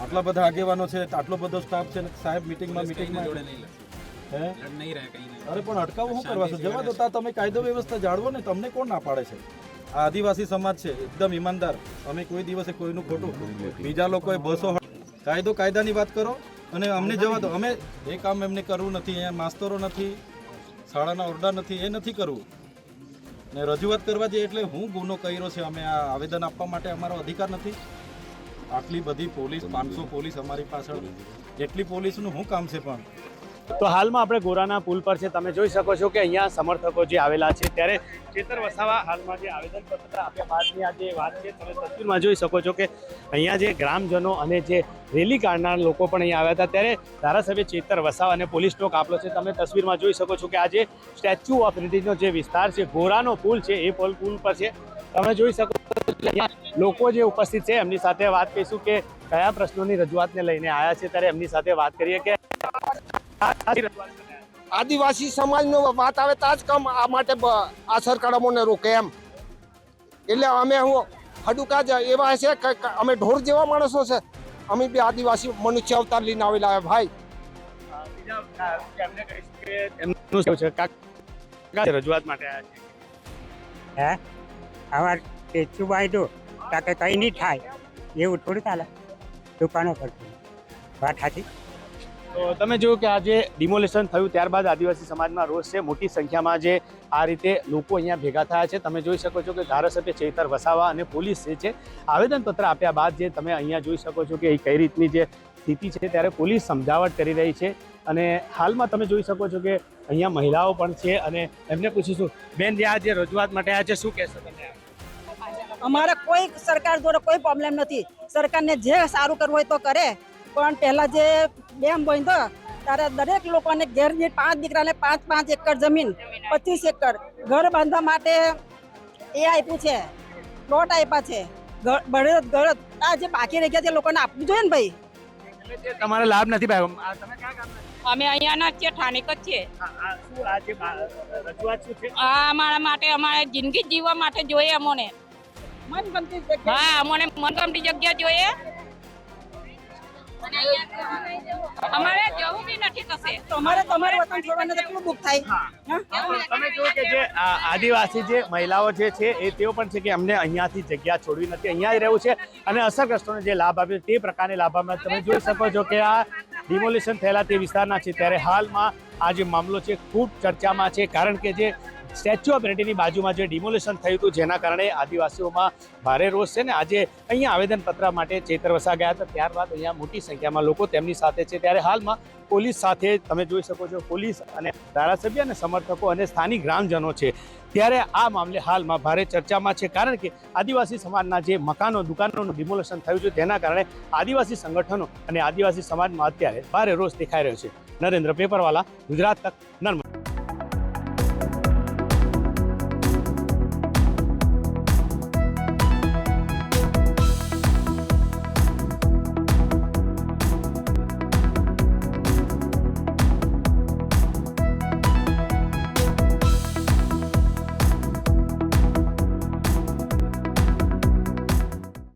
આટલા બધા આગેવાનો છે, આટલો બધો સ્ટાફ છે, સાહેબ મીટિંગમાં જોડે નહીં લડશે, લડ નહીં રહે કहीं નહીં. અરે પણ અટકાવું શું કરવા છે? જવા દો, તા તમે કાયદો વ્યવસ્થા જાળવો ને, તમને કોણ ના પાડે છે? આ આદિવાસી સમાજ છે, એકદમ ઈમાનદાર, અમે કોઈ દિવસે કોઈનું ખોટું, બીજા લોકોએ બસો કાયદાની વાત કરો અને અમને જવા દો. અમે એ કામ એમને કરવું નથી, અહીંયા માસ્તરો નથી, શાળાના ઓરડા નથી, એ નથી કરવું. ને રજૂઆત કરવા જઈએ એટલે હું ગુનો કર્યો છે, અમે આ આવેદન આપવા માટે અમારો અધિકાર નથી? આટલી બધી પોલીસ, 500 પોલીસ અમારી પાછળ, એટલી પોલીસનું શું કામ છે? પણ તો હાલમાં આપણે ગોરાના પુલ પર છે, તમે જોઈ શકો છો કે અહીંયા સમર્થકો જે આવેલા છે, ત્યારે ચેતર વસાવા હાલમાં જે આવેદનપત્ર આપ્યા બાદની આ જે વાત છે, તમે તસવીરમાં જોઈ શકો છો કે અહીંયા જે ગ્રામજનો અને જે રેલી કાઢનાર લોકો પણ અહીંયા આવ્યા હતા, ત્યારે ધારાસભ્ય ચેતર વસાવા અને પોલીસ સ્ટોક આપેલો છે. તમે તસવીરમાં જોઈ શકો છો કે આ જે સ્ટેચ્યુ ઓફ યુનિટીનો જે વિસ્તાર છે, ગોરાનો પુલ છે, એ પુલ પર છે. તમે જોઈ શકો છો કે અહીંયા લોકો જે ઉપસ્થિત છે એમની સાથે વાત કરીશું કે કયા પ્રશ્નોની રજૂઆતને લઈને આવ્યા છે, ત્યારે એમની સાથે વાત કરીએ કે આદિવાસી સમાજનો વાત આવે તો જ કામ આ માટે આ સરકાર અમને રોકે એમ. એટલે અમે હું હડુકા જ એવા છે કે અમે ઢોર જેવા માણસો છે, અમે બી આદિવાસી મનુષ્ય અવતાર લઈને આવેલા ભાઈ. રજૂઆત માટે આવ્યા છે. હે અમારે સ્ટેચ્યુ બાંધ્યું તાકે કંઈ નહીં થાય એવું થોડું ચાલે, દુકાનો કરતી વાત સાચી. તો તમે જોયું કે આજે ડિમોલેશન થયું ત્યારબાદ આદિવાસી સમાજમાં રોષ છે, મોટી સંખ્યામાં જે આ રીતે લોકો અહીંયા ભેગા થયા છે. તમે જોઈ શકો છો કે ધારાસભ્ય ચેતર વસાવા અને પોલીસ જે છે આવેદનપત્ર આપ્યા બાદ જે તમે અહીંયા જોઈ શકો છો કે એ કઈ રીતની જે સ્થિતિ છે, ત્યારે પોલીસ સમજાવટ કરી રહી છે. અને હાલમાં તમે જોઈ શકો છો કે અહીંયા મહિલાઓ પણ છે અને એમને પૂછીશું, બેન જે આ જે રજૂઆત માટે આ છે, શું કહેશો તમે? અમારે કોઈ સરકાર જોડે કોઈ પ્રોબ્લેમ નથી, સરકારને જે સારું કરવું હોય તો કરે. પણ પહેલા જે ડેમ બાંધ્યો ત્યારે દરેક લોકોને ઘેર દીઠ 5 દીકરાને 5-5 એકર જમીન, 25 એકર ઘર બાંધવા માટે એ આપ્યું છે, પ્લોટ આપ્યા છે, ઘર આ જે બાકી રહી ગયા તે લોકોને આપવું જોઈએ ને ભાઈ. તમારે લાભ નથી ભાઈ. તમે ક્યાં ગામના છો? અમે અહીંયાના જ છીએ, ઠાણિક જ છીએ. શું આ જે રજૂઆત શું છે? આ અમારા માટે, અમારે જિંદગી જીવવા માટે જોઈએ અમને. મનગમતી જગ્યાએ હા, અમને મનગમતી જગ્યા જોઈએ. અમારે જવું બી નથી થશે. તમારે તમારું વતન છોડવાને તો કેટલું દુઃખ થાય. તમે જુઓ કે જે આદિવાસી જે મહિલાઓ જે છે એ તેઓ પણ છે કે અમને અહીંયાથી જગ્યા છોડવી નથી, અહીંયા જ રહેવું છે અને અસરગ્રસ્તોને જે લાભ આપ્યો તે પ્રકારની લાભ આપ્યા. તમે જોઈ શકો છો કે આ ડિમોલિશન થયેલા તે વિસ્તારના છે, ત્યારે હાલમાં આ જે મામલો છે ખૂબ ચર્ચામાં છે, કારણ કે જે સ્ટેચ્યુ ઓફ યુનિટીની બાજુમાં જે ડિમોલિશન થયું હતું જેના કારણે આદિવાસીઓમાં ભારે રોષ છે. ને આજે અહીંયા આવેદનપત્ર માટે ચેતર વસા ગયા હતા, ત્યારબાદ અહીંયા મોટી સંખ્યામાં લોકો તેમની સાથે છે. ત્યારે હાલમાં પોલીસ સાથે તમે જોઈ શકો છો, પોલીસ અને ધારાસભ્ય અને સમર્થકો અને સ્થાનિક ગ્રામજનો છે. ત્યારે આ મામલે હાલમાં ભારે ચર્ચામાં છે, કારણ કે આદિવાસી સમાજના જે મકાનો, દુકાનોનું ડિમોલિશન થયું છે તેના કારણે આદિવાસી સંગઠનો અને આદિવાસી સમાજમાં અત્યારે ભારે રોષ દેખાઈ રહ્યો છે. નરેન્દ્ર પેપરવાલા, ગુજરાત તક, નર્મદા.